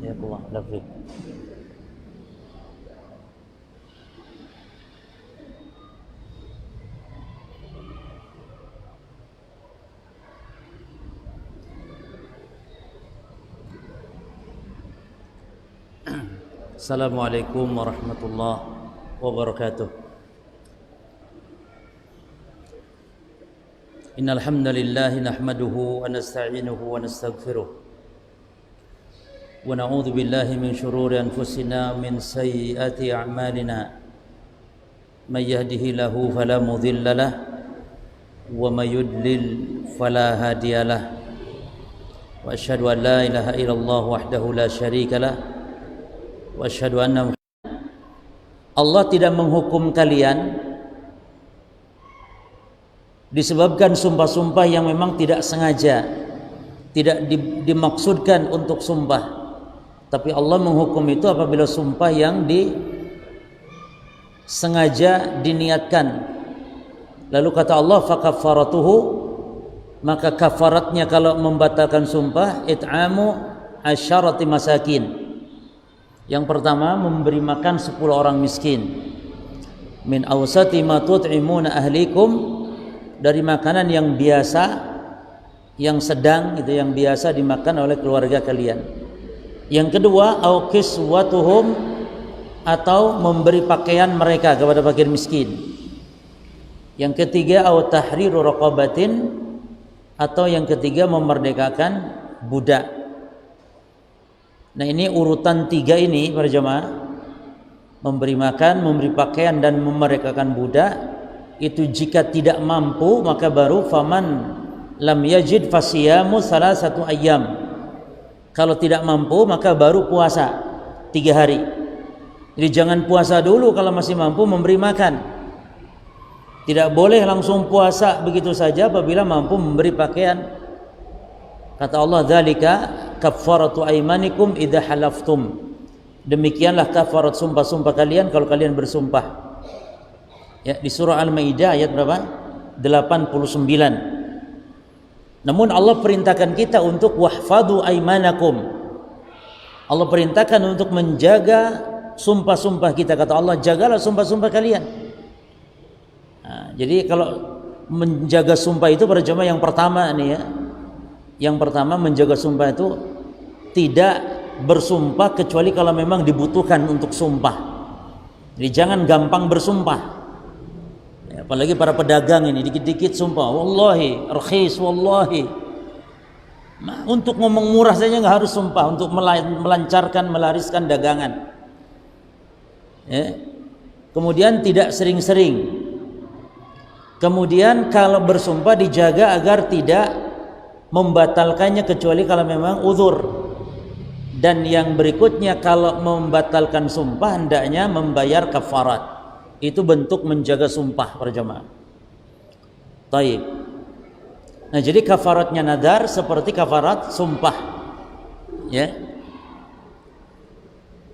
Ya Allah, lafik. Assalamualaikum warahmatullahi wabarakatuh. Innal hamdalillah nahmaduhu wa nasta'inuhu wa nastaghfiruh wa na'udzu billahi min shururi anfusina min sayyiati a'malina. May yahdihillahu fala mudilla lahu wa may yudlil fala hadiya lahu. Wa asyhadu an la ilaha illallah wahdahu la syarika lahu wa asyhadu anna Allah tidak menghukum kalian disebabkan sumpah-sumpah yang memang tidak sengaja, tidak dimaksudkan untuk sumpah. Tapi Allah menghukum itu apabila sumpah yang sengaja diniatkan. Lalu kata Allah, fakafaratuhu, maka kafaratnya kalau membatalkan sumpah, it'amu asyarati masakin. Yang pertama, memberi makan 10 orang miskin. Min awsati ma tut'imuna ahlikum, dari makanan yang biasa, yang sedang itu, yang biasa dimakan oleh keluarga kalian. Yang kedua, au kiswatuhum, atau memberi pakaian mereka kepada fakir miskin. Yang ketiga, au tahriru raqabatin, atau yang ketiga memerdekakan budak. Nah, ini urutan 3 ini para jemaah, memberi makan, memberi pakaian, dan memerdekakan budak. Itu jika tidak mampu, maka baru faman lam yajid fasiyamu salasatu ayyam. Kalau tidak mampu, maka baru puasa 3 hari. Jadi jangan puasa dulu kalau masih mampu memberi makan. Tidak boleh langsung puasa begitu saja apabila mampu memberi pakaian. Kata Allah, dzalika kaffaratu aymanikum idza halaftum. Demikianlah kafarat sumpah-sumpah kalian kalau kalian bersumpah. Ya, di surah Al-Maidah ayat berapa? 89. Namun Allah perintahkan kita untuk wahfadhu aymanakum. Allah perintahkan untuk menjaga sumpah-sumpah kita. Kata Allah, jagalah sumpah-sumpah kalian. Nah, jadi kalau menjaga sumpah itu para jemaah yang pertama nih ya. Yang pertama, menjaga sumpah itu tidak bersumpah kecuali kalau memang dibutuhkan untuk sumpah. Jadi jangan gampang bersumpah. Apalagi para pedagang ini dikit-dikit sumpah, wallahi rakhis, wallahi. Nah, untuk ngomong murah saja nggak harus sumpah, untuk melancarkan, melariskan dagangan. Ya. Kemudian tidak sering-sering. Kemudian kalau bersumpah dijaga agar tidak membatalkannya kecuali kalau memang uzur. Dan yang berikutnya, kalau membatalkan sumpah hendaknya membayar kafarat. Itu bentuk menjaga sumpah para jemaah. Taib. Nah, jadi kafaratnya nadar seperti kafarat sumpah. Ya.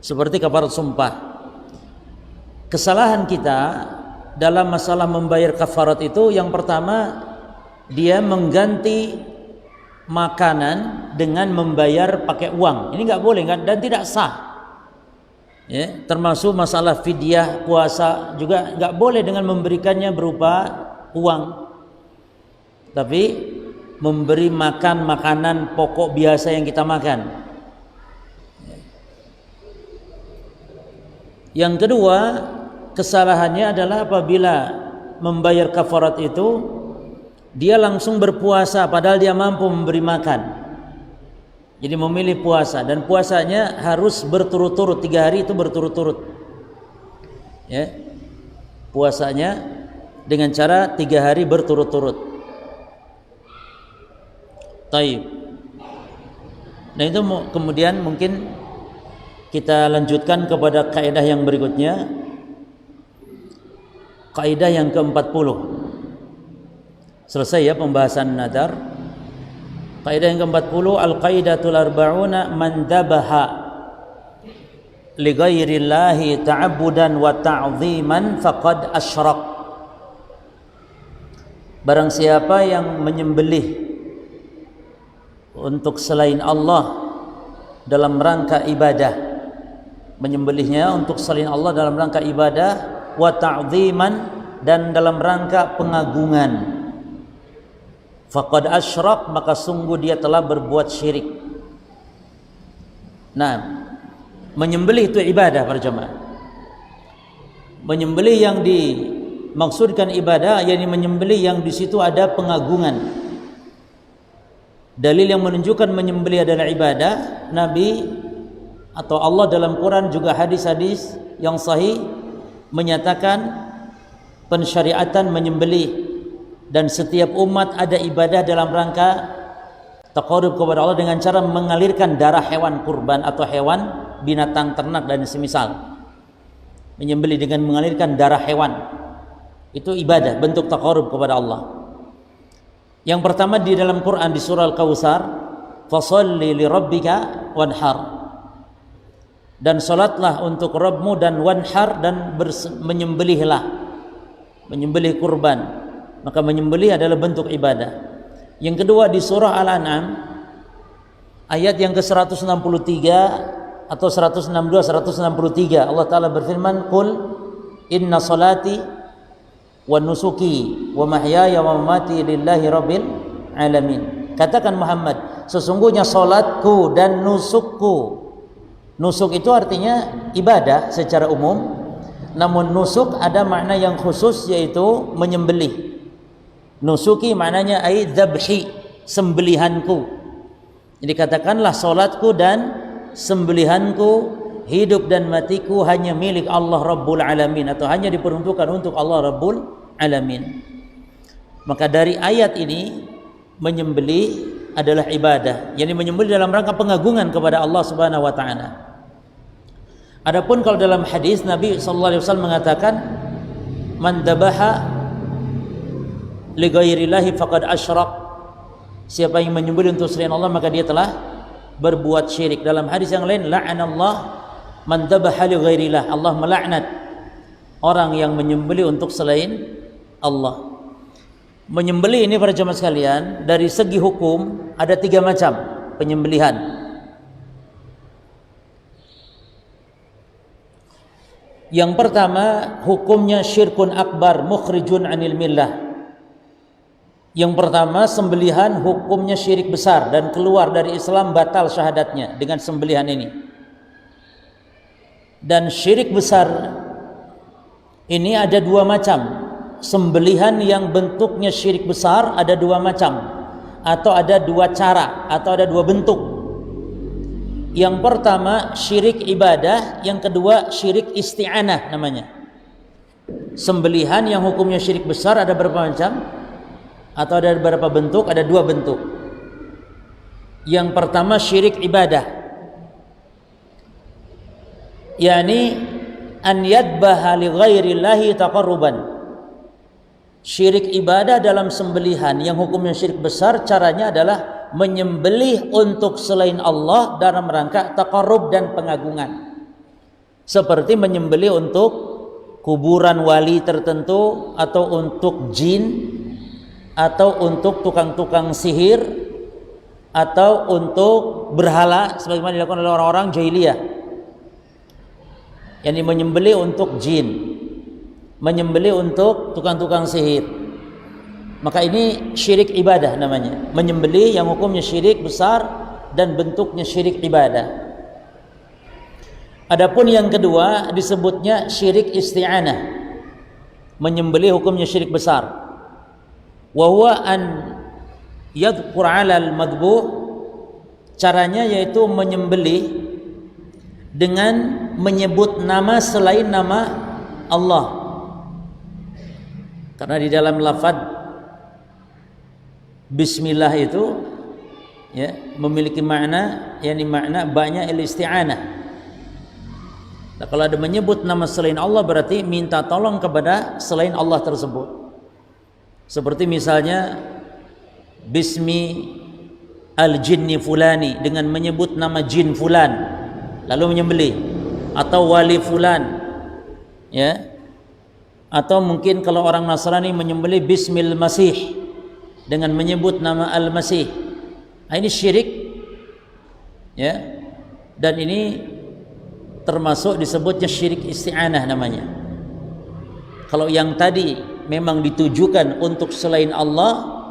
Seperti kafarat sumpah. Kesalahan kita dalam masalah membayar kafarat itu, yang pertama, dia mengganti makanan dengan membayar pakai uang. Ini enggak boleh dan tidak sah. Ya, termasuk masalah fidyah puasa juga nggak boleh dengan memberikannya berupa uang, tapi memberi makan makanan pokok biasa yang kita makan. Yang kedua, kesalahannya adalah apabila membayar kafarat itu dia langsung berpuasa padahal dia mampu memberi makan. Jadi memilih puasa, dan puasanya harus berturut-turut, 3 hari itu berturut-turut. Ya. Puasanya dengan cara 3 hari berturut-turut. Taib. Nah, itu kemudian mungkin kita lanjutkan kepada kaidah yang berikutnya. Kaidah yang ke-40. Selesai ya pembahasan nadar. Kaidah yang ke-40, al-qaidatul arba'una, man dhabaha li ghairillahi ta'abbudan wa ta'ziman faqad asyrak. Barang siapa yang menyembelih untuk selain Allah dalam rangka ibadah, menyembelihnya untuk selain Allah dalam rangka ibadah, wa ta'dhiman, dan dalam rangka pengagungan. Faqad asyrak, maka sungguh dia telah berbuat syirik. Nah, menyembelih itu ibadah para jemaah. Menyembelih yang dimaksudkan ibadah, yakni menyembelih yang di situ ada pengagungan. Dalil yang menunjukkan menyembelih adalah ibadah, Nabi atau Allah dalam Quran juga hadis-hadis yang sahih menyatakan pensyariatan menyembelih, dan setiap umat ada ibadah dalam rangka taqarrub kepada Allah dengan cara mengalirkan darah hewan kurban atau hewan binatang ternak dan semisal. Menyembelih dengan mengalirkan darah hewan itu ibadah, bentuk taqarrub kepada Allah. Yang pertama di dalam Quran di surah Al-Kautsar, fasholli lirabbika wanhar, dan salatlah untuk Rabbmu dan wanhar, dan menyembelihlah, menyembelih kurban. Maka menyembelih adalah bentuk ibadah. Yang kedua di surah Al-An'am ayat yang ke-163 atau 162 163, Allah Ta'ala berfirman, qul inna salati wa nusuki wa mahyaya wa mamati lillahi rabbil alamin. Katakan Muhammad, sesungguhnya salatku dan nusukku. Nusuk itu artinya ibadah secara umum, namun nusuk ada makna yang khusus, yaitu menyembelih. Nusuki maknanya ai dzabhi, sembelihanku. Jadi katakanlah salatku dan sembelihanku, hidup dan matiku hanya milik Allah Rabbul Alamin, atau hanya diperuntukkan untuk Allah Rabbul Alamin. Maka dari ayat ini menyembelih adalah ibadah, yakni menyembelih dalam rangka pengagungan kepada Allah Subhanahu wa taala. Adapun kalau dalam hadis Nabi sallallahu alaihi wasallam mengatakan, man dabaha li ghairillahi faqad asyrak, siapa yang menyembelih untuk selain Allah maka dia telah berbuat syirik. Dalam hadis yang lain, la'anallah man dabaha li ghairillah, Allah melaknat orang yang menyembelih untuk selain Allah. Menyembelih ini para jemaah sekalian, dari segi hukum ada 3 macam penyembelihan. Yang pertama, hukumnya syirkun akbar mukhrijun anil millah. Yang pertama, sembelihan hukumnya syirik besar dan keluar dari Islam, batal syahadatnya dengan sembelihan ini. Dan syirik besar ini ada 2 macam. Sembelihan yang bentuknya syirik besar ada 2 macam, atau ada 2 cara, atau ada 2 bentuk. Yang pertama syirik ibadah, yang kedua syirik isti'anah namanya. Sembelihan yang hukumnya syirik besar ada berapa macam? Atau ada beberapa bentuk? Ada 2 bentuk. Yang pertama syirik ibadah, yakni an yadbaha li ghairillahi taqarruban. Syirik ibadah dalam sembelihan yang hukumnya syirik besar, caranya adalah menyembelih untuk selain Allah dalam rangka taqarrub dan pengagungan. Seperti menyembelih untuk kuburan wali tertentu, atau untuk jin, atau untuk tukang-tukang sihir, atau untuk berhala sebagaimana dilakukan oleh orang-orang jahiliyah, yang menyembelih untuk jin, menyembelih untuk tukang-tukang sihir. Maka ini syirik ibadah namanya, menyembelih yang hukumnya syirik besar dan bentuknya syirik ibadah. Adapun yang kedua disebutnya syirik isti'anah, menyembelih hukumnya syirik besar. Wa huwa an yadhkur 'ala al-madbuh, caranya yaitu menyembelih dengan menyebut nama selain nama Allah. Karena di dalam lafaz bismillah itu ya memiliki makna, yakni makna banyak isti'anah. Nah, kalau ada menyebut nama selain Allah berarti minta tolong kepada selain Allah tersebut. Seperti misalnya bismi al-jinni fulani, dengan menyebut nama jin fulan lalu menyembelih, atau wali fulan, ya. Atau mungkin kalau orang Nasrani menyembelih bismil masih dengan menyebut nama al-masih. Nah, ini syirik, ya. Dan ini termasuk disebutnya syirik isti'anah namanya. Kalau yang tadi memang ditujukan untuk selain Allah,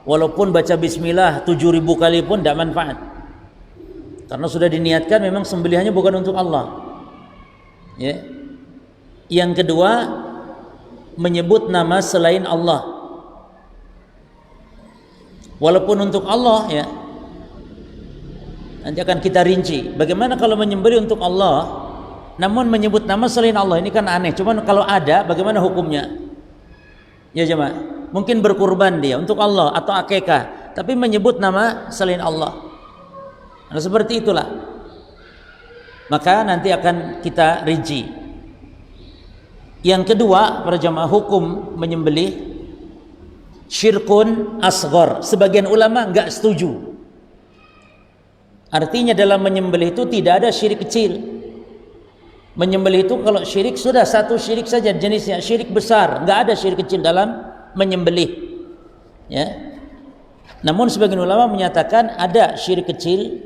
walaupun baca bismillah 7.000 kali pun tidak manfaat, karena sudah diniatkan memang sembelihannya bukan untuk Allah, ya. Yang kedua, menyebut nama selain Allah walaupun untuk Allah, ya. Nanti akan kita rinci bagaimana kalau menyembelih untuk Allah namun menyebut nama selain Allah. Ini kan aneh, cuman kalau ada bagaimana hukumnya, ya jemaah? Mungkin berkurban dia untuk Allah atau akikah tapi menyebut nama selain Allah. Nah, seperti itulah, maka nanti akan kita rinci. Yang kedua, para jemaah, hukum menyembelih syirkun asghar. Sebagian ulama enggak setuju. Artinya dalam menyembelih itu tidak ada syirik kecil. Menyembelih itu kalau syirik sudah satu syirik saja jenisnya, syirik besar, enggak ada syirik kecil dalam menyembelih, ya. Namun sebagian ulama menyatakan ada syirik kecil,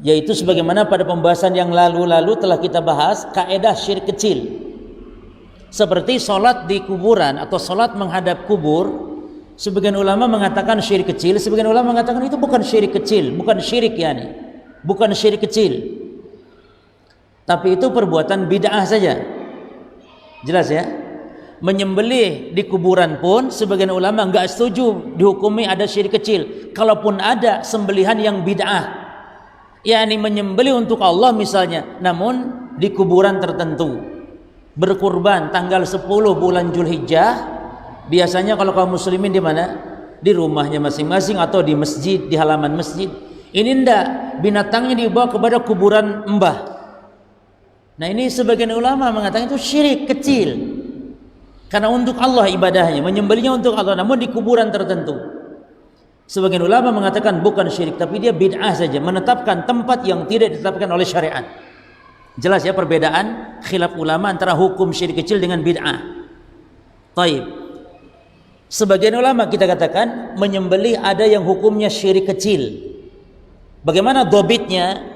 yaitu sebagaimana pada pembahasan yang lalu-lalu telah kita bahas kaidah syirik kecil. Seperti sholat di kuburan atau sholat menghadap kubur, sebagian ulama mengatakan syirik kecil, sebagian ulama mengatakan itu bukan syirik kecil, bukan syirik, yani bukan syirik kecil, tapi itu perbuatan bid'ah saja. Jelas ya? Menyembelih di kuburan pun sebagian ulama enggak setuju dihukumi ada syirik kecil. Kalaupun ada sembelihan yang bid'ah, yakni menyembelih untuk Allah misalnya, namun di kuburan tertentu, berkurban tanggal 10 bulan Zulhijjah. Biasanya kalau kaum muslimin di mana? Di rumahnya masing-masing atau di masjid, di halaman masjid. Ini enggak, binatangnya dibawa kepada kuburan mbah. Nah, ini sebagian ulama mengatakan itu syirik kecil. Karena untuk Allah ibadahnya, menyembelihnya untuk Allah, namun di kuburan tertentu. Sebagian ulama mengatakan bukan syirik, tapi dia bid'ah saja, menetapkan tempat yang tidak ditetapkan oleh syariat. Jelas ya perbedaan khilaf ulama antara hukum syirik kecil dengan bid'ah. Taib. Sebagian ulama kita katakan menyembelih ada yang hukumnya syirik kecil. Bagaimana dobitnya?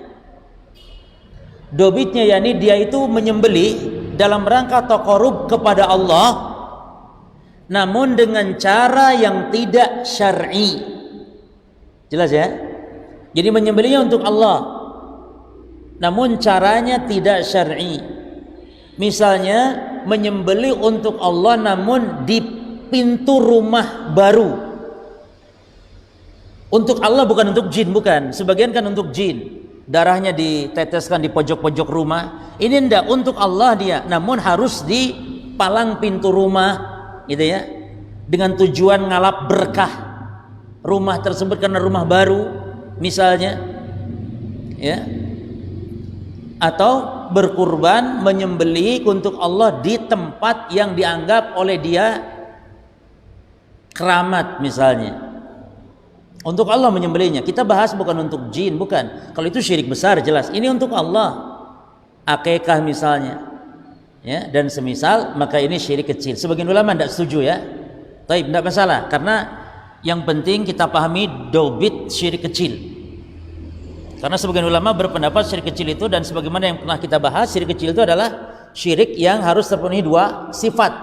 Dobitnya yakni dia itu menyembelih dalam rangka taqarrub kepada Allah, namun dengan cara yang tidak syar'i. Jelas ya? Jadi menyembelihnya untuk Allah, namun caranya tidak syar'i. Misalnya menyembelih untuk Allah namun di pintu rumah baru. Untuk Allah bukan untuk jin, bukan. Sebagian kan untuk jin, darahnya diteteskan di pojok-pojok rumah. Ini enggak, untuk Allah dia, namun harus di palang pintu rumah, gitu ya, dengan tujuan ngalap berkah rumah tersebut karena rumah baru misalnya, ya. Atau berkurban menyembelih untuk Allah di tempat yang dianggap oleh dia keramat misalnya. Untuk Allah menyembelihnya. Kita bahas bukan untuk jin, bukan. Kalau itu syirik besar jelas. Ini untuk Allah. Akikah misalnya, ya, dan semisal, maka ini syirik kecil. Sebagian ulama tidak setuju, ya. Tapi tidak masalah, karena yang penting kita pahami dobit syirik kecil. Karena sebagian ulama berpendapat syirik kecil itu, dan sebagaimana yang pernah kita bahas, syirik kecil itu adalah syirik yang harus terpenuhi dua sifat,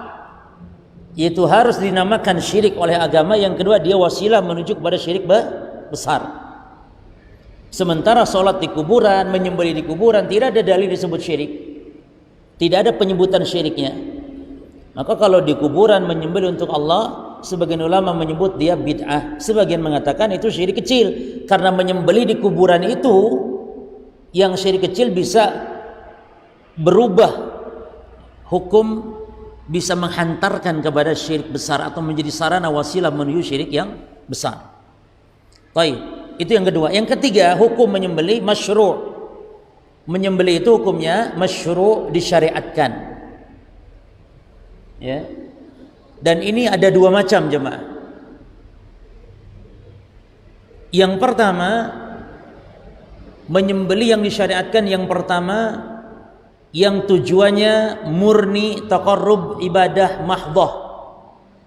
yaitu harus dinamakan syirik oleh agama, yang kedua dia wasilah menuju kepada syirik besar. Sementara sholat di kuburan, menyembelih di kuburan, tidak ada dalil disebut syirik, tidak ada penyebutan syiriknya. Maka kalau di kuburan menyembelih untuk Allah, sebagian ulama menyebut dia bid'ah, sebagian mengatakan itu syirik kecil, karena menyembelih di kuburan itu yang syirik kecil bisa berubah hukum, bisa menghantarkan kepada syirik besar atau menjadi sarana wasilah menuju syirik yang besar. Baik, itu yang kedua. Yang ketiga, hukum menyembelih masyru'. Menyembelih itu hukumnya masyru', disyariatkan. Ya. Dan ini ada dua macam, jemaah. Yang pertama, menyembelih yang disyariatkan yang pertama, yang tujuannya murni taqarrub ibadah mahdhah,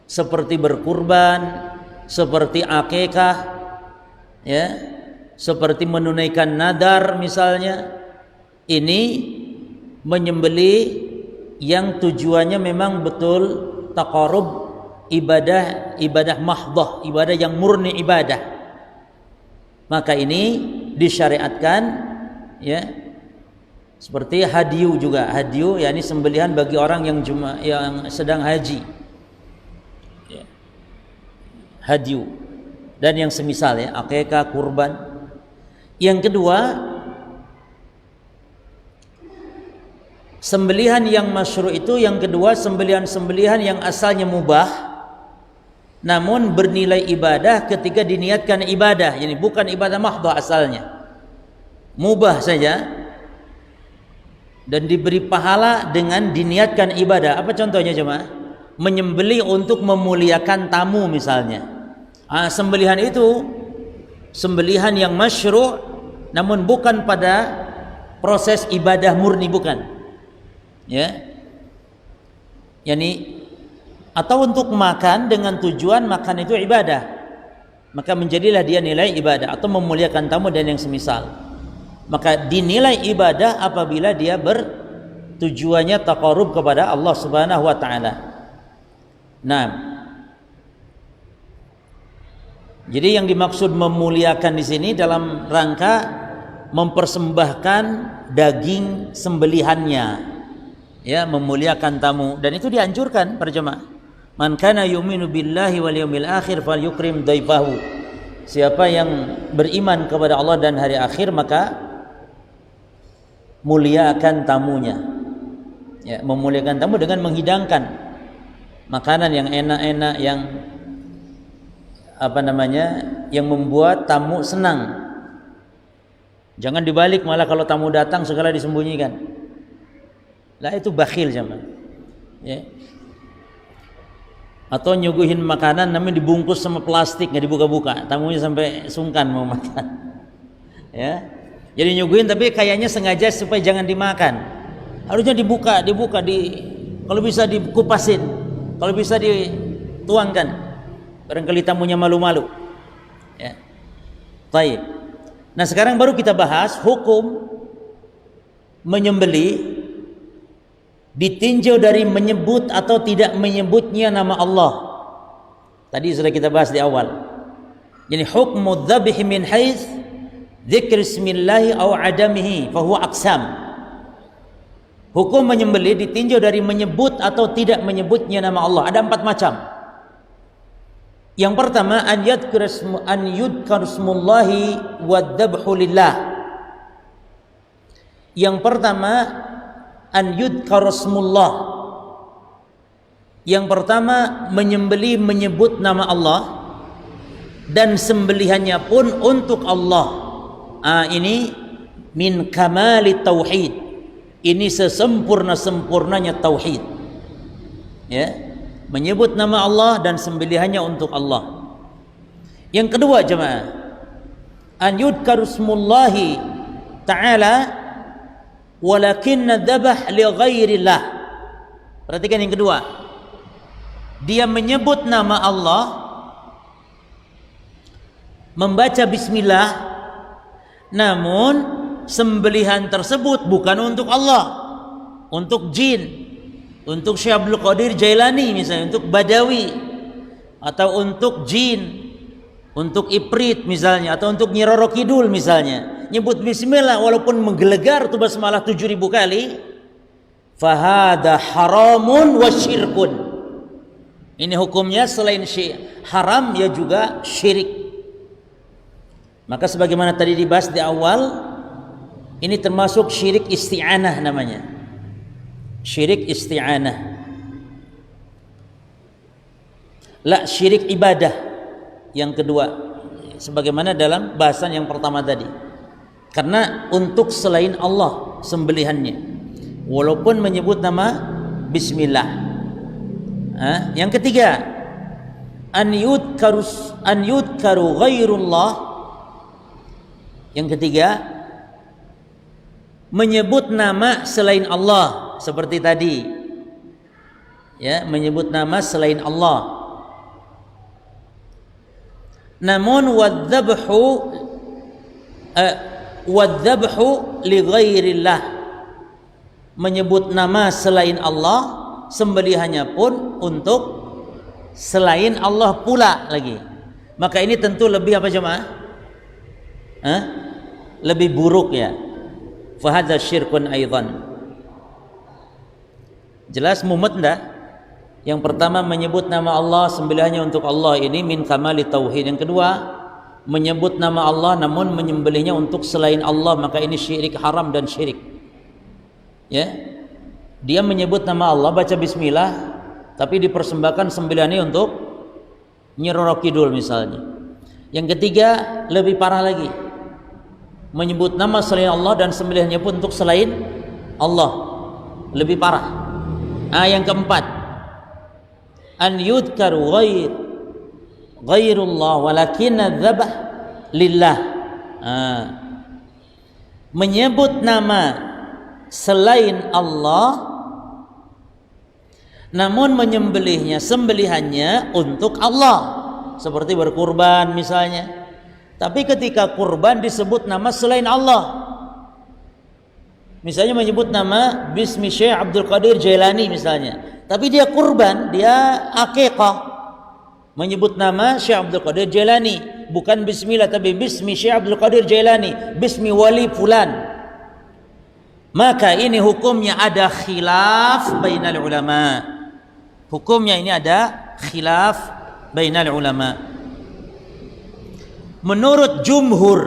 seperti berkurban, seperti akikah, ya, seperti menunaikan nadar misalnya, ini menyembeli yang tujuannya memang betul taqarrub, ibadah mahdhah, ibadah yang murni ibadah, maka ini disyariatkan, ya. Seperti hadyu juga, hadyu yakni sembelihan bagi orang yang sedang haji, ya. Hadyu dan yang semisal, ya, akikah, kurban. Yang kedua, sembelihan yang masyru' itu, yang kedua sembelihan yang asalnya mubah namun bernilai ibadah ketika diniatkan ibadah, yani bukan ibadah mahdhah, asalnya mubah saja dan diberi pahala dengan diniatkan ibadah. Apa contohnya jemaah? Menyembelih untuk memuliakan tamu misalnya. Sembelihan itu sembelihan yang masyru' namun bukan pada proses ibadah murni, bukan, ya. Yani atau untuk makan dengan tujuan makan itu ibadah, maka menjadilah dia nilai ibadah, atau memuliakan tamu dan yang semisal. Maka dinilai ibadah apabila dia bertujuannya taqarrub kepada Allah Subhanahu wa taala. Nah, jadi yang dimaksud memuliakan di sini dalam rangka mempersembahkan daging sembelihannya, ya, memuliakan tamu, dan itu dianjurkan para jemaah. Man kana yu'minu billahi wal yawmil akhir falyukrim daifahu. Siapa yang beriman kepada Allah dan hari akhir, maka muliakan tamunya, ya, memuliakan tamu dengan menghidangkan makanan yang enak-enak, yang yang membuat tamu senang. Jangan dibalik, malah kalau tamu datang segala disembunyikan. Lah itu bakhil jemaah, ya. Atau nyuguhin makanan namun dibungkus sama plastik, nggak dibuka-buka, tamunya sampai sungkan mau makan, ya. Jadi nyuguhin tapi kayaknya sengaja supaya jangan dimakan. Harusnya dibuka, kalau bisa dikupasin, kalau bisa dituangkan. Barangkali tamunya malu-malu, ya. Baik. Nah, sekarang baru kita bahas hukum menyembeli ditinjau dari menyebut atau tidak menyebutnya nama Allah. Tadi sudah kita bahas di awal. Jadi hukmu dzabh min haits dzikr ismillahi aw adamihi fa huwa aqsam. Hukum menyembelih ditinjau dari menyebut atau tidak menyebutnya nama Allah. Ada 4 macam. Yang pertama, an yudhkar ismullahi wadzabhu lillah. Yang pertama, an yudhkar ismullah. Yang pertama, menyembelih menyebut nama Allah dan sembelihannya pun untuk Allah. Ini min kamali tauhid. Ini sesempurna-sempurnanya tauhid, ya, menyebut nama Allah dan sembelihannya untuk Allah. Yang kedua jemaah, an yudhkar ismullahi ta'ala walakinna dzabah li ghairillah. Perhatikan yang kedua, dia menyebut nama Allah, membaca bismillah, namun sembelihan tersebut bukan untuk Allah, untuk jin, untuk Syekh Abdul Qadir Jailani misalnya, untuk Badawi, atau untuk jin, untuk Ifrit misalnya, atau untuk Nyi Roro Kidul misalnya. Nyebut bismillah walaupun menggelegar tuh basmalah 7.000 kali, fahada haramun wa syirkun. Ini hukumnya selain haram ya juga syirik. Maka sebagaimana tadi dibahas di awal, ini termasuk syirik isti'anah namanya. Syirik isti'anah. La syirik ibadah. Yang kedua, sebagaimana dalam bahasan yang pertama tadi. Karena untuk selain Allah sembelihannya, walaupun menyebut nama bismillah. Yang ketiga, an yudkaru ghairullah. Yang ketiga, menyebut nama selain Allah, seperti tadi, ya, menyebut nama selain Allah. Namun wadzabhu wadzabhu li ghairillah, menyebut nama selain Allah, sembelihannya pun untuk selain Allah pula lagi. Maka ini tentu lebih apa jemaah? Lebih buruk ya. Fahadza syirkun aidan. Jelas mumet enggak? Yang pertama menyebut nama Allah, sembelihannya untuk Allah, ini min kamali tauhid. Yang kedua, menyebut nama Allah namun menyembelihnya untuk selain Allah, maka ini syirik haram dan syirik. Ya. Dia menyebut nama Allah, baca bismillah, tapi dipersembahkan sembelihannya untuk Nyi Roro Kidul misalnya. Yang ketiga, lebih parah lagi. Menyebut nama selain Allah dan sembelihannya pun untuk selain Allah. Lebih parah. Yang keempat, an yudkaru ghairullah walakinna dzabh lillah. Menyebut nama selain Allah namun menyembelihnya, sembelihannya untuk Allah, seperti berkurban misalnya. Tapi ketika kurban disebut nama selain Allah, misalnya menyebut nama bismi Syekh Abdul Qadir Jailani misalnya, tapi dia kurban, dia akikah, menyebut nama Syekh Abdul Qadir Jailani, bukan bismillah tapi bismi Syekh Abdul Qadir Jailani, bismi wali fulan, maka ini hukumnya ada khilaf bainal ulama. Hukumnya ini ada khilaf bainal ulama. Menurut jumhur,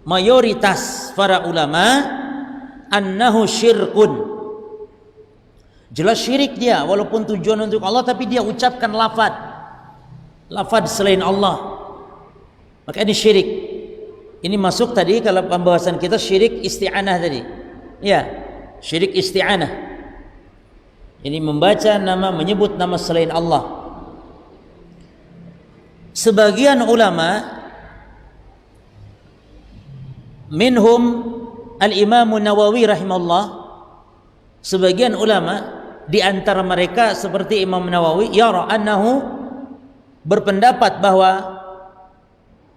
mayoritas para ulama, annahu syirkun. Jelas syirik dia, walaupun tujuan untuk Allah tapi dia ucapkan lafaz selain Allah, maka ini syirik. Ini masuk tadi kalau pembahasan kita syirik isti'anah tadi. Ya, syirik isti'anah. Ini membaca nama, menyebut nama selain Allah. Sebagian ulama, minhum al-Imam Nawawi rahimahullah, sebagian ulama di antara mereka seperti Imam Nawawi, yara annahu, berpendapat bahwa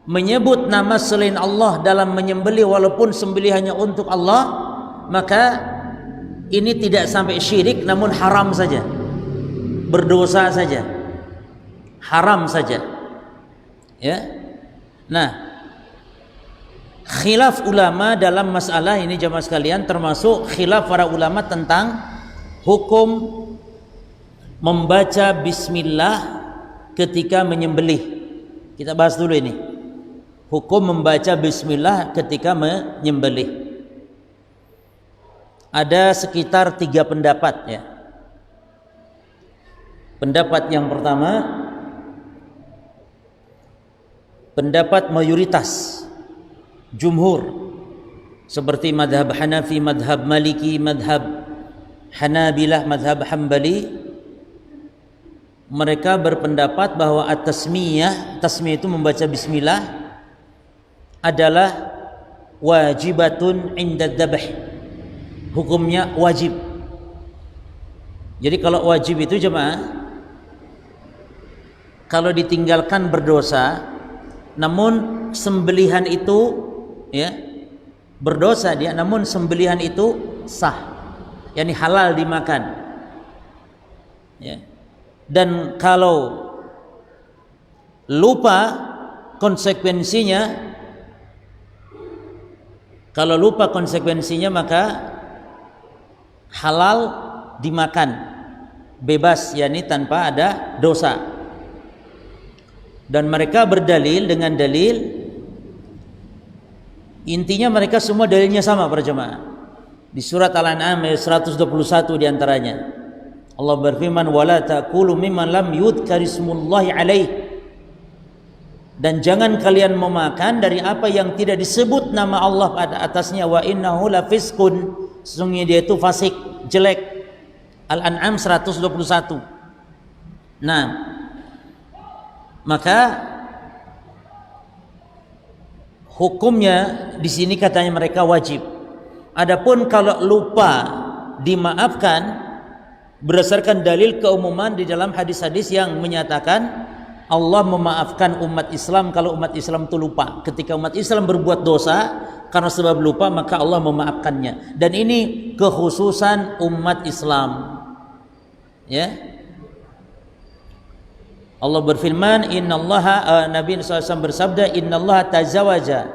menyebut nama selain Allah dalam menyembelih walaupun sembelihannya untuk Allah, maka ini tidak sampai syirik namun haram saja, berdosa saja, haram saja. Ya. Nah, khilaf ulama dalam masalah ini jamaah sekalian, termasuk khilaf para ulama tentang hukum membaca bismillah ketika menyembelih. Kita bahas dulu ini. Hukum membaca bismillah ketika menyembelih. Ada sekitar 3 pendapat ya. Pendapat yang pertama, pendapat mayoritas jumhur seperti madhab Hanafi, madhab Maliki, madhab Hanabilah, madhab Hambali, mereka berpendapat bahwa at-tasmiyah, tasmiyah itu membaca bismillah, adalah wajibatun inda dzabh. Hukumnya wajib. Jadi kalau wajib itu jemaah, kalau ditinggalkan berdosa, namun sembelihan itu ya berdosa dia, namun sembelihan itu sah, yakni halal dimakan. Ya. Dan kalau lupa konsekuensinya, maka halal dimakan, bebas, yakni tanpa ada dosa. Dan mereka berdalil dengan dalil, intinya mereka semua dalilnya sama para jemaah. Di surat Al-An'am ayat 121 diantaranya, Allah berfirman, wala ta'kulu mimman lam yudhkarismullahi alaih, dan jangan kalian memakan dari apa yang tidak disebut nama Allah pada atasnya, wa innahu lafiskun, sesungguhnya dia itu fasik, jelek. Al-An'am 121. Nah, maka hukumnya di sini katanya mereka wajib. Adapun kalau lupa dimaafkan berdasarkan dalil keumuman di dalam hadis-hadis yang menyatakan Allah memaafkan umat Islam kalau umat Islam itu lupa. Ketika umat Islam berbuat dosa karena sebab lupa, maka Allah memaafkannya. Dan ini kekhususan umat Islam. Ya. Allah berfirman, innallaha, Nabi SAW bersabda, innallaha tazawaja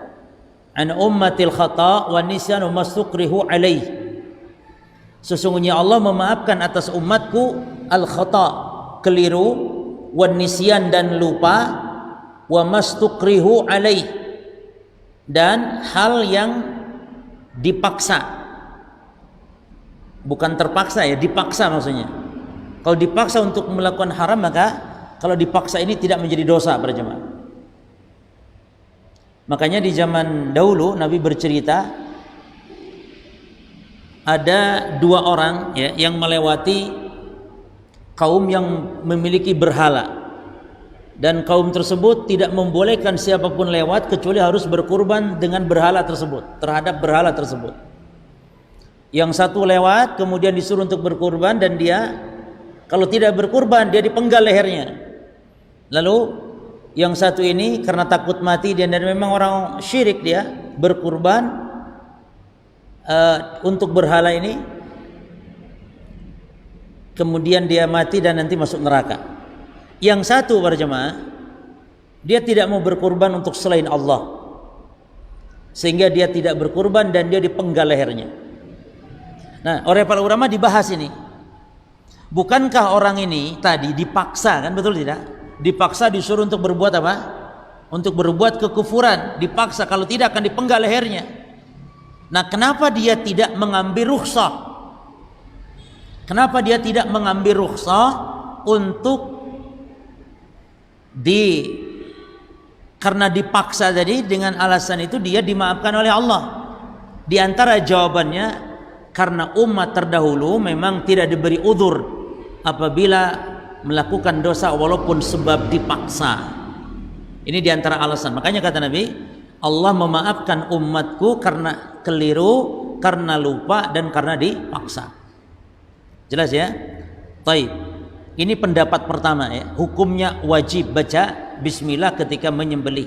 an ummatil khata' wa nisyanu mastukrihu alaih. Sesungguhnya Allah memaafkan atas umatku al-khata', keliru, wan nisyan dan lupa, wa mastukrihu alaih, dan hal yang dipaksa. Bukan terpaksa ya, dipaksa maksudnya. Kalau dipaksa untuk melakukan haram, maka kalau dipaksa ini tidak menjadi dosa para jemaah. Makanya di zaman dahulu Nabi bercerita ada dua orang ya, yang melewati kaum yang memiliki berhala, dan kaum tersebut tidak membolehkan siapapun lewat kecuali harus berkurban dengan berhala tersebut, terhadap berhala tersebut. Yang satu lewat kemudian disuruh untuk berkurban, dan dia kalau tidak berkurban dia dipenggal lehernya. Lalu yang satu ini karena takut mati dan memang orang syirik, dia berkurban untuk berhala ini, kemudian dia mati dan nanti masuk neraka. Yang satu para jemaah, dia tidak mau berkurban untuk selain Allah, sehingga dia tidak berkurban dan dia dipenggal lehernya. Nah, oleh para ulama dibahas ini, bukankah orang ini tadi dipaksa, kan betul tidak? Dipaksa, disuruh untuk berbuat apa? Untuk berbuat kekufuran, dipaksa, kalau tidak akan dipenggal lehernya. Nah, kenapa dia tidak mengambil rukhsah? Kenapa dia tidak mengambil rukhsah untuk karena dipaksa tadi, dengan alasan itu dia dimaafkan oleh Allah? Di antara jawabannya, karena umat terdahulu memang tidak diberi udzur apabila melakukan dosa walaupun sebab dipaksa. Ini di antara alasan. Makanya kata Nabi, Allah memaafkan umatku karena keliru, karena lupa, dan karena dipaksa. Jelas ya? Taib. Ini pendapat pertama ya. Hukumnya wajib baca bismillah ketika menyembelih.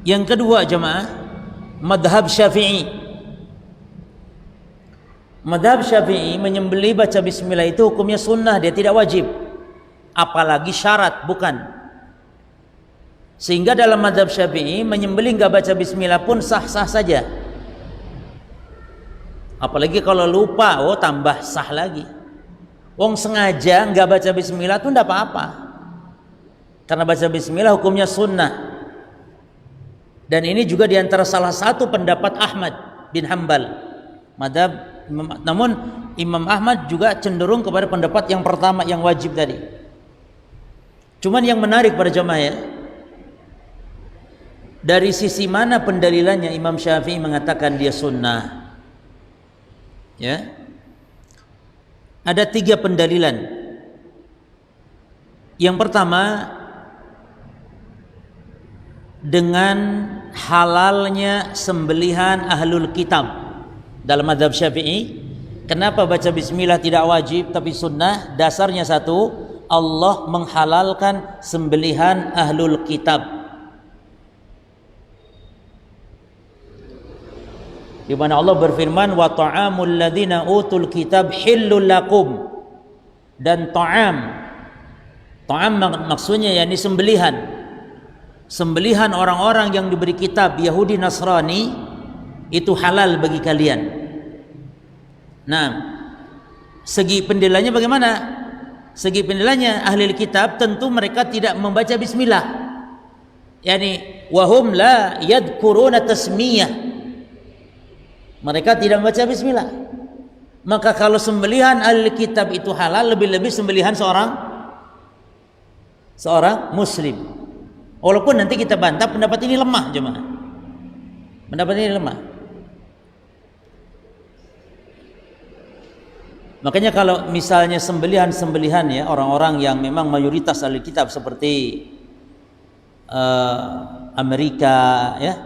Yang kedua jemaah, madhab Syafi'i. Madhab Syafi'i menyembelih baca bismillah itu hukumnya sunnah, dia tidak wajib. Apalagi syarat, bukan. Sehingga dalam madhab Syafi'i menyembelih enggak baca bismillah pun sah-sah saja. Apalagi kalau lupa, oh tambah sah lagi. Wong sengaja nggak baca bismillah tuh ndak apa-apa, karena baca bismillah hukumnya sunnah. Dan ini juga diantara salah satu pendapat Ahmad bin Hanbal. Namun Imam Ahmad juga cenderung kepada pendapat yang pertama, yang wajib tadi. Cuman yang menarik pada jemaah ya, dari sisi mana pendalilannya Imam Syafi'i mengatakan dia sunnah? Ya, ada 3 pendalilan. Yang pertama, dengan halalnya sembelihan ahlul kitab. Dalam mazhab Syafi'i, kenapa baca bismillah tidak wajib tapi sunnah? Dasarnya satu, Allah menghalalkan sembelihan ahlul kitab, di mana Allah berfirman, wa ta'amul ladzina utul kitab hillul lakum. Dan ta'am maksudnya yakni sembelihan orang-orang yang diberi kitab Yahudi Nasrani itu halal bagi kalian. Nah, segi pendilanya bagaimana? Segi pendilanya ahli kitab tentu mereka tidak membaca bismillah, yakni wahum la yadkuruna tasmiyah, mereka tidak membaca bismillah. Maka kalau sembelihan ahli kitab itu halal, lebih-lebih sembelihan seorang muslim. Walaupun nanti kita bantah pendapat ini lemah jemaah. Pendapat ini lemah. Makanya kalau misalnya sembelihan ya orang-orang yang memang mayoritas ahli kitab seperti Amerika ya,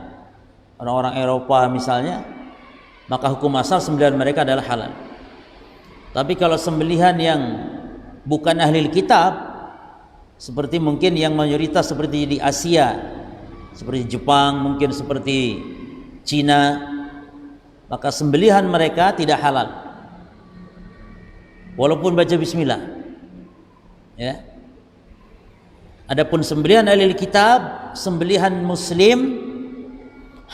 orang-orang Eropa misalnya, maka hukum asal sembelihan mereka adalah halal. Tapi kalau sembelihan yang bukan ahli kitab, seperti mungkin yang mayoritas seperti di Asia, seperti Jepang, mungkin seperti Cina, maka sembelihan mereka tidak halal walaupun baca bismillah, ya. Adapun sembelihan ahli kitab, sembelihan muslim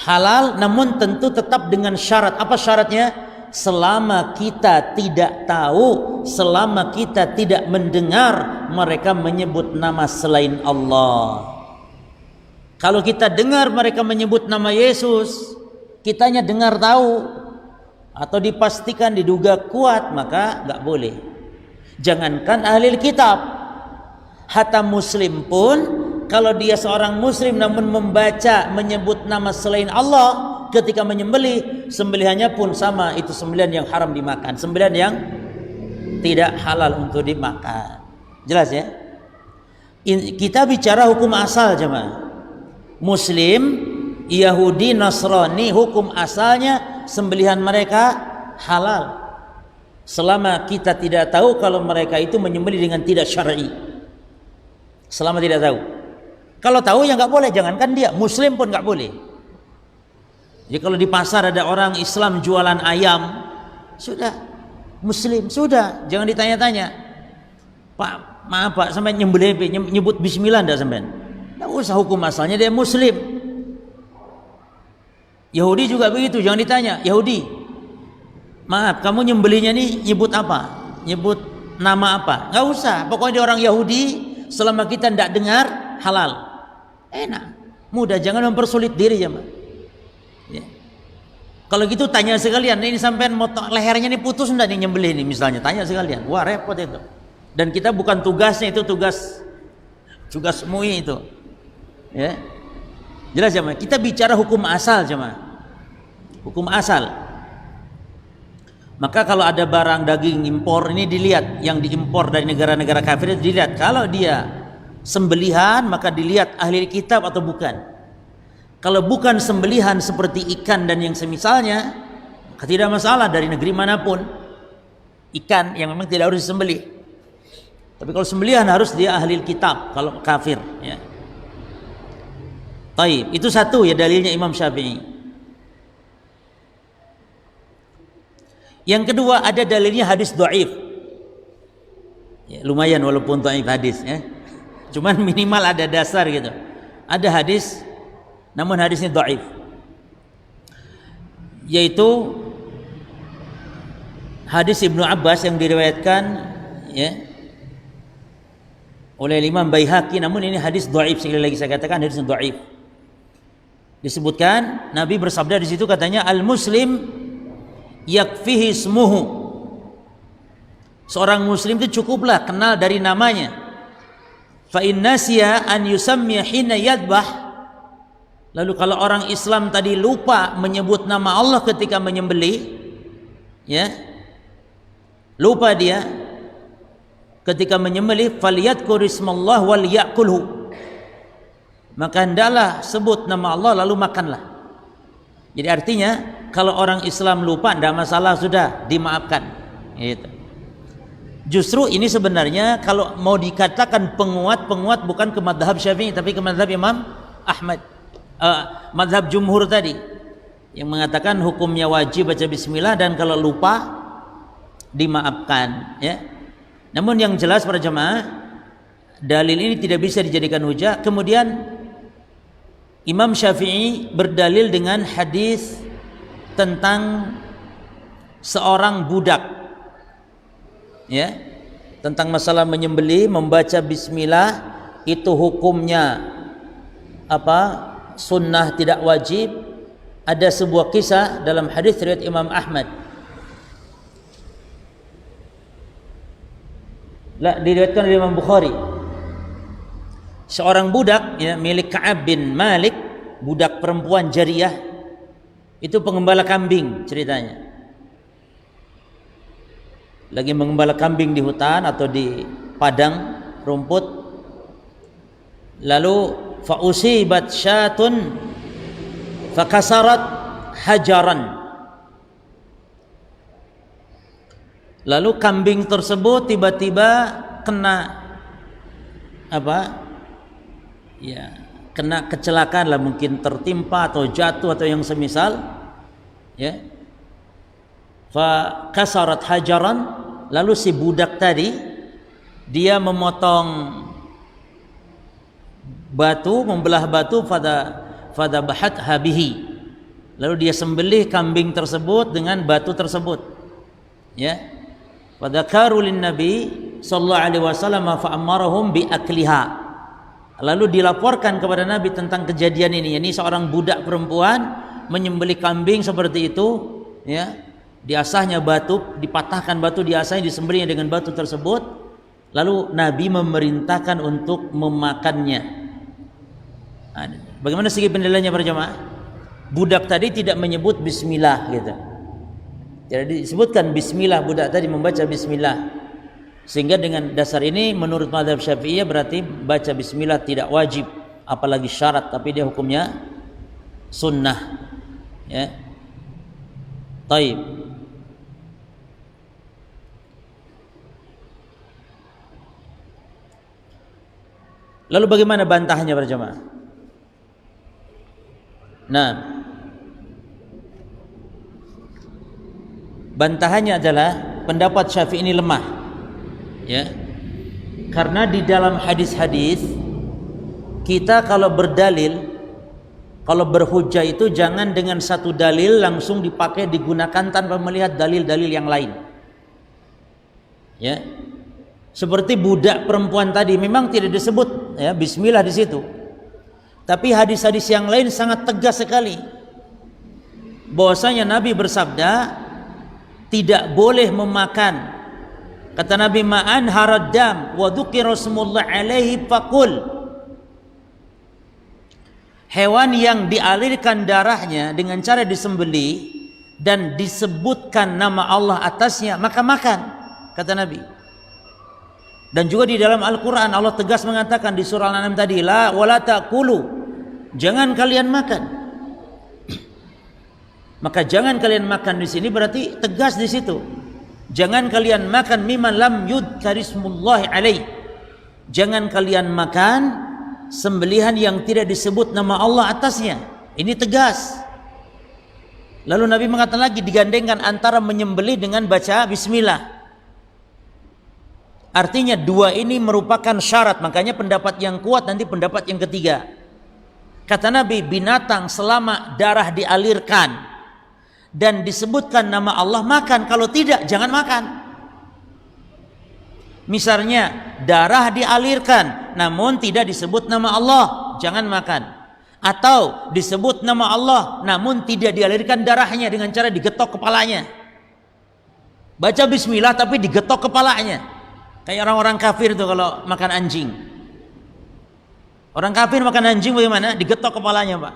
halal, namun tentu tetap dengan syarat. Apa syaratnya? Selama kita tidak tahu, selama kita tidak mendengar mereka menyebut nama selain Allah. Kalau kita dengar mereka menyebut nama Yesus, kitanya dengar tahu atau dipastikan diduga kuat, maka nggak boleh. Jangankan ahli kitab, hatta muslim pun kalau dia seorang muslim namun membaca menyebut nama selain Allah ketika menyembelih, sembelihannya pun sama, itu sembelihan yang haram dimakan, sembelihan yang tidak halal untuk dimakan. Jelas ya? Kita bicara hukum asal jemaah. Muslim, Yahudi, Nasrani, hukum asalnya sembelihan mereka halal selama kita tidak tahu kalau mereka itu menyembelih dengan tidak syar'i. Selama tidak tahu. Kalau tahu ya nggak boleh, jangankan dia, muslim pun nggak boleh. Jadi kalau di pasar ada orang Islam jualan ayam, sudah muslim, sudah jangan ditanya-tanya. Pak, maaf Pak, sampai nyebut bismillah enggak sampean? Enggak usah, hukum asalnya dia muslim. Yahudi juga begitu, jangan ditanya. Yahudi, maaf, kamu nyembelihnya nih nyebut apa? Nyebut nama apa? Enggak usah, pokoknya dia orang Yahudi, selama kita tidak dengar halal. Enak, mudah, jangan mempersulit diri ya, Mbak. Ya. Kalau gitu tanya sekalian, ini sampean motong lehernya ini putus enggak nih nyembelih ini misalnya, tanya sekalian. Wah, repot itu. Dan kita bukan tugasnya, itu tugas MUI itu. Ya. Jelas ya, Mbak? Kita bicara hukum asal, jemaah. Hukum asal. Maka kalau ada barang daging impor ini dilihat, yang diimpor dari negara-negara kafir dilihat, kalau dia sembelihan maka dilihat ahli kitab atau bukan. Kalau bukan sembelihan seperti ikan dan yang semisalnya, maka tidak masalah dari negeri manapun. Ikan yang memang tidak harus disembelih. Tapi kalau sembelihan harus dia ahli kitab, kalau kafir, ya. Taib, itu satu ya dalilnya Imam Syafi'i. Yang kedua ada dalilnya hadis dhaif. Ya, lumayan walaupun dhaif hadis, ya. Cuman minimal ada dasar gitu. Ada hadis, namun hadisnya dhaif. Yaitu hadis Ibnu Abbas yang diriwayatkan ya oleh Imam Baihaqi, namun ini hadis dhaif, sekali lagi saya katakan hadis dhaif. Disebutkan Nabi bersabda di situ, katanya al-muslim yakfihi ismuhu. Seorang muslim itu cukuplah kenal dari namanya. Fa in nasiya an yusammiya hina yadbah. Lalu kalau orang Islam tadi lupa menyebut nama Allah ketika menyembelih, ya, lupa dia ketika menyembelih, falyadhkur ismallah wal yakulhu, maka hendaklah sebut nama Allah lalu makanlah. Jadi artinya kalau orang Islam lupa tidak masalah, sudah dimaafkan gitu. Justru ini sebenarnya kalau mau dikatakan penguat bukan ke mazhab Syafi'i tapi ke mazhab Imam Ahmad, mazhab jumhur tadi yang mengatakan hukumnya wajib baca bismillah dan kalau lupa dimaafkan, ya. Namun yang jelas para jemaah, dalil ini tidak bisa dijadikan hujah. Kemudian Imam Syafi'i berdalil dengan hadis tentang seorang budak, ya, tentang masalah menyembelih, membaca bismillah itu hukumnya apa? Sunnah, tidak wajib. Ada sebuah kisah dalam hadis riwayat Imam Ahmad. Diriwayatkan oleh Imam Bukhari. Seorang budak, ya, milik Ka'ab bin Malik, budak perempuan jariyah, itu pengembala kambing ceritanya. Lagi mengembala kambing di hutan atau di padang rumput. Lalu fa'usibat syatun fakasarat hajaran. Lalu kambing tersebut tiba-tiba kena apa ya kena kecelakaan lah, mungkin tertimpa atau jatuh atau yang semisal, ya, fa kasarat hajaran, lalu si budak tadi dia memotong batu, membelah batu, fada bahat habihi, lalu dia sembelih kambing tersebut dengan batu tersebut, ya. Pada karulin Nabi sallallahu alaihi wasallam fa amarahum bi akliha, lalu dilaporkan kepada Nabi tentang kejadian ini. Ini seorang budak perempuan menyembelih kambing seperti itu, ya, diasahnya batu, dipatahkan batu, diasahnya, disembelihnya dengan batu tersebut, lalu Nabi memerintahkan untuk memakannya. Bagaimana segi penilaiannya para jemaah? Budak tadi tidak menyebut bismillah gitu. Jadi disebutkan bismillah, budak tadi membaca bismillah. Sehingga dengan dasar ini menurut mazhab Syafi'iyah berarti baca bismillah tidak wajib, apalagi syarat, tapi dia hukumnya sunnah, ya. Taib. Lalu bagaimana bantahnya para jemaah? Nah, bantahannya adalah pendapat Syafi'i ini lemah, ya, karena di dalam hadis-hadis kita kalau berdalil, kalau berhujjah itu jangan dengan satu dalil langsung dipakai, digunakan tanpa melihat dalil-dalil yang lain, ya. Seperti budak perempuan tadi memang tidak disebut, ya, bismillah di situ, tapi hadis-hadis yang lain sangat tegas sekali bahwasanya Nabi bersabda tidak boleh memakan. Kata Nabi, ma'an haraddam wa dzukira rasmullah alaihi faqul, hewan yang dialirkan darahnya dengan cara disembelih dan disebutkan nama Allah atasnya, maka makan, kata Nabi. Dan juga di dalam Al-Quran Allah tegas mengatakan di surah Al-An'am tadi, la wala ta'kulu, jangan kalian makan. Maka jangan kalian makan di sini berarti tegas di situ. Jangan kalian makan mimman lam yudkarismullahi alaih. Jangan kalian makan sembelihan yang tidak disebut nama Allah atasnya. Ini tegas. Lalu Nabi mengatakan lagi, digandengkan antara menyembelih dengan baca bismillah. Artinya dua ini merupakan syarat. Makanya pendapat yang kuat nanti pendapat yang ketiga. Kata Nabi, binatang selama darah dialirkan dan disebutkan nama Allah makan, kalau tidak jangan makan. Misalnya darah dialirkan namun tidak disebut nama Allah, jangan makan. Atau disebut nama Allah namun tidak dialirkan darahnya dengan cara digetok kepalanya. Baca bismillah tapi digetok kepalanya. Kayak orang-orang kafir itu kalau makan anjing. Orang kafir makan anjing bagaimana? Digetok kepalanya, Pak.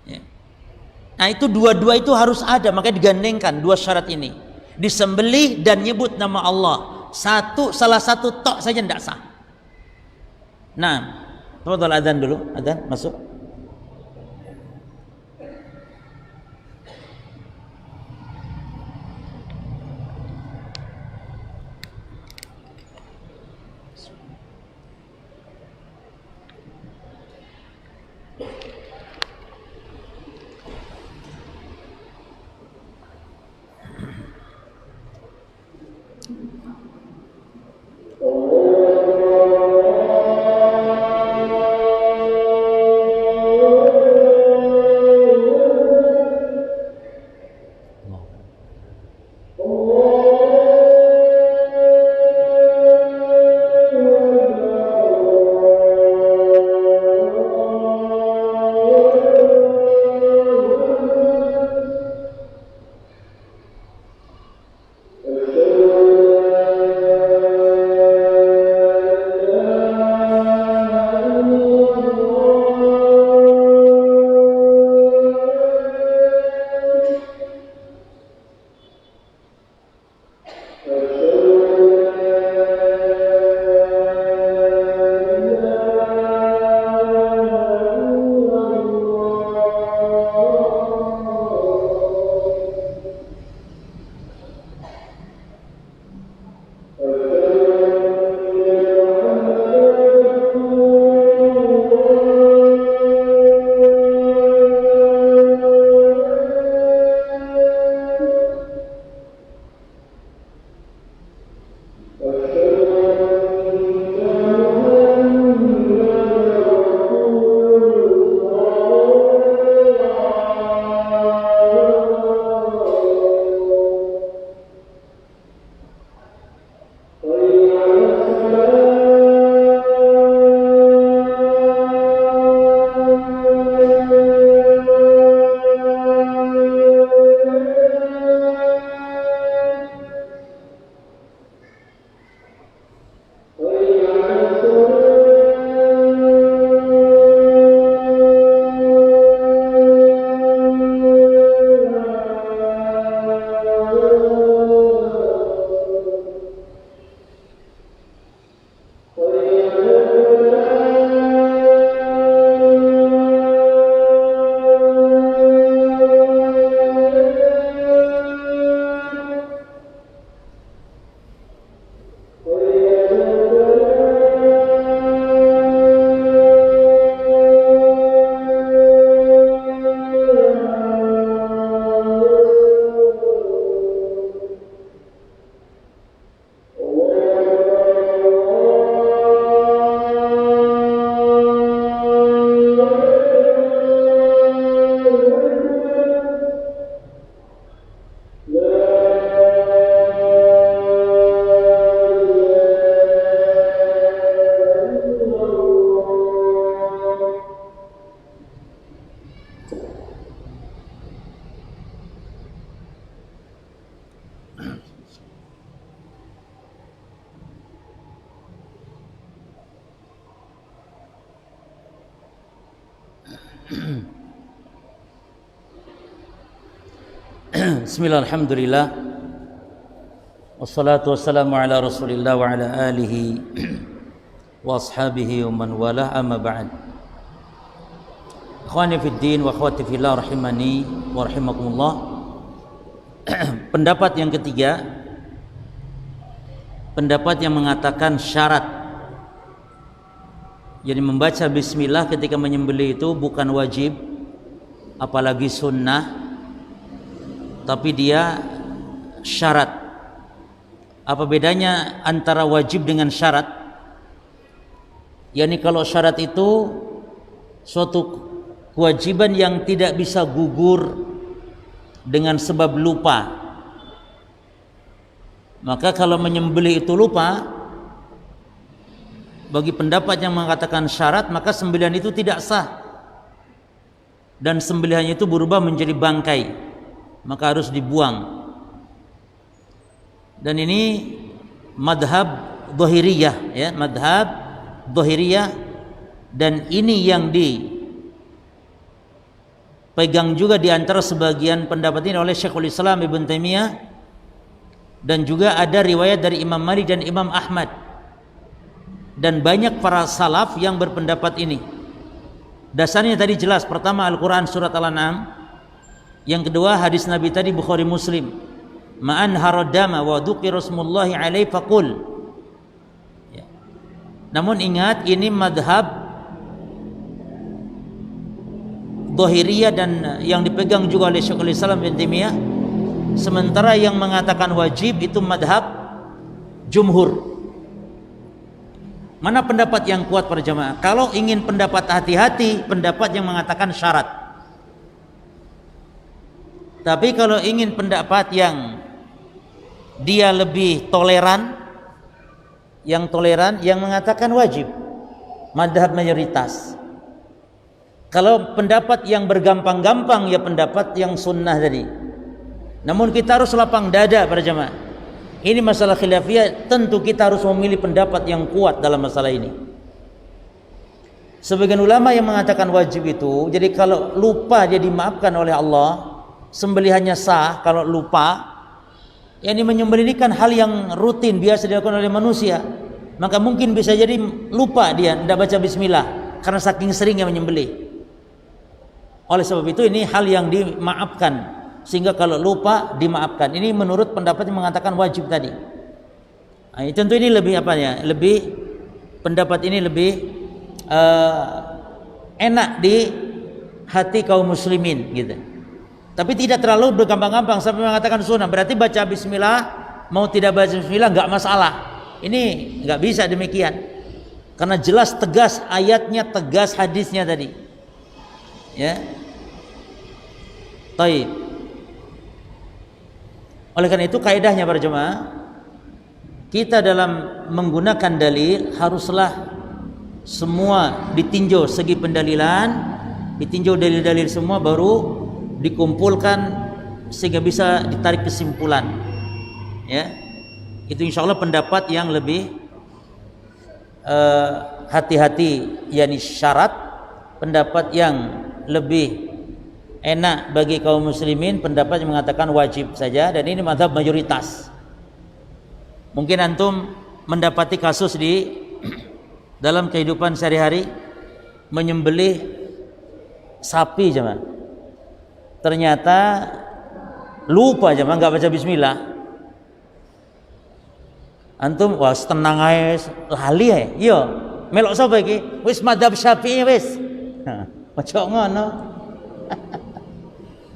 Ya. Nah itu dua-dua itu harus ada, makanya digandengkan dua syarat ini, disembelih dan nyebut nama Allah. Salah satu tok saja tidak sah. Nah, tafadhal adzan dulu, adzan masuk. Bismillah, alhamdulillah, wassalatu wassalamu ala rasulillah wa ala alihi wa ashabihi wa man wala, amma ba'd. Ikhwani fid din wa akhwati fillah rahimani wa rahimakumullah. Pendapat yang ketiga, pendapat yang mengatakan syarat, jadi membaca bismillah ketika menyembelih itu bukan wajib apalagi sunnah, tapi dia syarat. Apa bedanya antara wajib dengan syarat? Yani kalau syarat itu suatu kewajiban yang tidak bisa gugur dengan sebab lupa, maka kalau menyembelih itu lupa, bagi pendapat yang mengatakan syarat, maka sembelihan itu tidak sah dan sembelihannya itu berubah menjadi bangkai, maka harus dibuang. Dan ini madhab dhahiriyah, ya, madhab dhahiriyah, dan ini yang dipegang juga di antara sebagian pendapat ini oleh Syekhul Islam Ibn Taimiyah, dan juga ada riwayat dari Imam Malik dan Imam Ahmad, dan banyak para salaf yang berpendapat ini. Dasarnya tadi jelas, pertama Al-Quran surat Al-An'am, yang kedua hadis Nabi tadi Bukhari Muslim, ma'an haradama wa dzukira rasmullahi alaihi faqul. Ya. Namun ingat, ini madhab dhahiriyah dan yang dipegang juga oleh Syekhul Islam Ibn Taimiyah. Sementara yang mengatakan wajib itu madhab jumhur. Mana pendapat yang kuat para jamaah? Kalau ingin pendapat hati-hati, pendapat yang mengatakan syarat. Tapi kalau ingin pendapat yang dia lebih toleran, yang mengatakan wajib, madhab mayoritas. Kalau pendapat yang bergampang-gampang, ya pendapat yang sunnah tadi. Namun kita harus lapang dada para jamaah. Ini masalah khilafiyah, tentu kita harus memilih pendapat yang kuat dalam masalah ini. Sebagian ulama yang mengatakan wajib itu, jadi kalau lupa dia dimaafkan oleh Allah, sembelihannya sah. Kalau lupa, ini menyembelih ini kan hal yang rutin biasa dilakukan oleh manusia, maka mungkin bisa jadi lupa dia tidak baca bismillah karena saking seringnya menyembelih. Oleh sebab itu ini hal yang dimaafkan, sehingga kalau lupa dimaafkan. Ini menurut pendapat yang mengatakan wajib tadi. Nah, tentu ini lebih pendapat ini lebih enak di hati kaum muslimin gitu. Tapi tidak terlalu bergampang-gampang sampai mengatakan sunnah. Berarti baca bismillah, mau tidak baca bismillah nggak masalah. Ini nggak bisa demikian, karena jelas tegas ayatnya, tegas hadisnya tadi. Ya, taib. Oleh karena itu kaidahnya para jemaah, kita dalam menggunakan dalil haruslah semua ditinjau segi pendalilan, ditinjau dalil-dalil semua, baru dikumpulkan sehingga bisa ditarik kesimpulan. Ya, itu insya Allah pendapat yang lebih hati-hati, yakni syarat, pendapat yang lebih enak bagi kaum muslimin, pendapat yang mengatakan wajib saja, dan ini mazhab mayoritas. Mungkin antum mendapati kasus di dalam kehidupan sehari-hari, menyembelih sapi jemaah, ternyata lupa jemaah nggak baca bismillah. Antum wah tenang aja, lali ya, yo melok sapa iki? Wis madhab Syafi'i wis. Ojo ngono.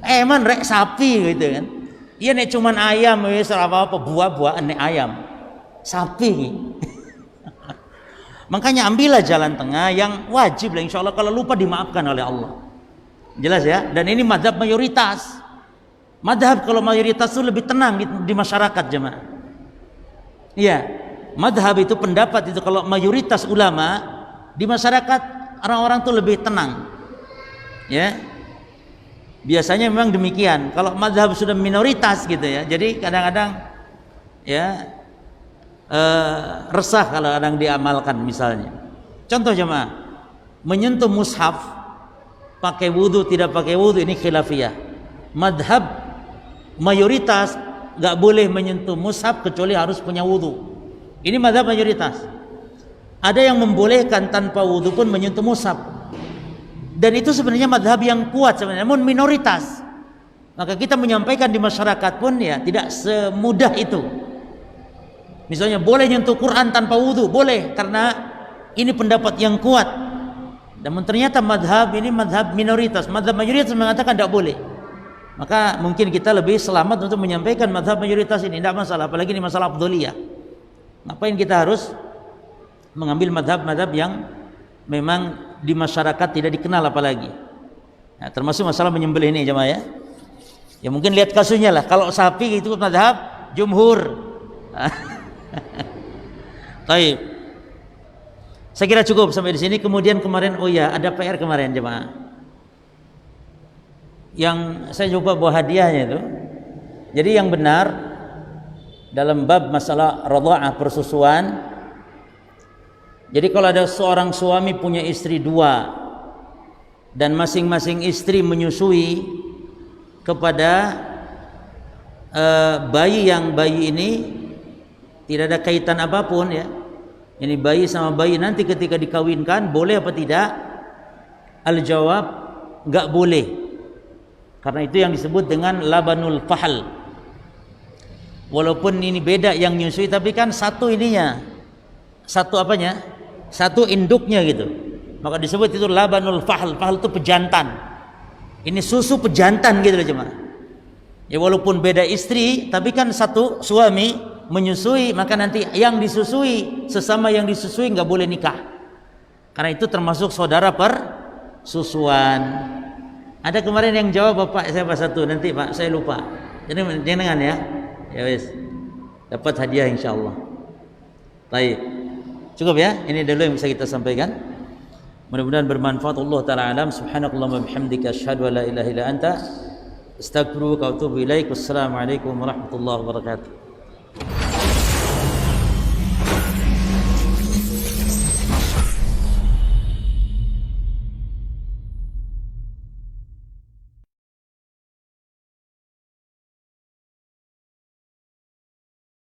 Man rek sapi gitu kan. Iya nek cuman ayam wis ora apa-apa, buah-buahan nek ayam. Sapi. Makanya ambillah jalan tengah yang wajib lah, insyaallah kalau lupa dimaafkan oleh Allah. Jelas ya? Dan ini mazhab mayoritas. Mazhab kalau mayoritas itu lebih tenang di masyarakat jemaah. Iya. Mazhab itu pendapat itu kalau mayoritas ulama di masyarakat, orang-orang tuh lebih tenang. Ya. Biasanya memang demikian. Kalau mazhab sudah minoritas gitu ya, jadi kadang-kadang ya resah kalau kadang diamalkan misalnya. Contoh jemaah, menyentuh mushaf pakai wudu tidak pakai wudu ini khilafiyah. Madhab mayoritas nggak boleh menyentuh mushaf kecuali harus punya wudu. Ini madhab mayoritas. Ada yang membolehkan tanpa wudu pun menyentuh mushaf. Dan itu sebenarnya madhab yang kuat sebenarnya, namun minoritas. Maka kita menyampaikan di masyarakat pun ya tidak semudah itu. Misalnya boleh nyentuh Quran tanpa wudu, boleh karena ini pendapat yang kuat. Namun ternyata madhab ini madhab minoritas, madhab mayoritas mengatakan tidak boleh. Maka mungkin kita lebih selamat untuk menyampaikan madhab mayoritas ini, tidak masalah. Apalagi ini masalah afdholiyah. Ngapain kita harus mengambil madhab-madhab yang memang di masyarakat tidak dikenal apalagi. Nah, termasuk masalah menyembelih ini jemaah ya. Ya mungkin lihat kasusnya lah. Kalau sapi itu mazhab jumhur. Baik. Saya kira cukup sampai di sini. Kemudian kemarin ada PR kemarin jemaah. Yang saya coba bawa hadiahnya itu. Jadi yang benar dalam bab masalah radha'ah persusuan. Jadi kalau ada seorang suami punya istri 2 dan masing-masing istri menyusui kepada bayi ini tidak ada kaitan apapun ya. Ini bayi sama bayi nanti ketika dikawinkan boleh apa tidak? Al-jawab enggak boleh. Karena itu yang disebut dengan labanul fahl. Walaupun ini beda yang nyusui tapi kan satu ininya. Satu apanya? Satu induknya gitu. Maka disebut itu labanul fahl. Fahl itu pejantan. Ini susu pejantan gitu loh jemaah. Ya walaupun beda istri, tapi kan satu suami menyusui, maka nanti yang disusui sesama yang disusui nggak boleh nikah. Karena itu termasuk saudara persusuan. Ada kemarin yang jawab bapak saya satu, nanti pak saya lupa. Jadi jangan ya. Ya wes. Dapat hadiah insyaallah. Baik. Cukup ya, ini dulu yang bisa kita sampaikan. Mudah-mudahan bermanfaat. Allah taala alam. Subhanakallahumma bihamdika asyhadu an la ilaha illa anta astaghfiruka wa atubu ilaik. Wassalamualaikum warahmatullahi wabarakatuh.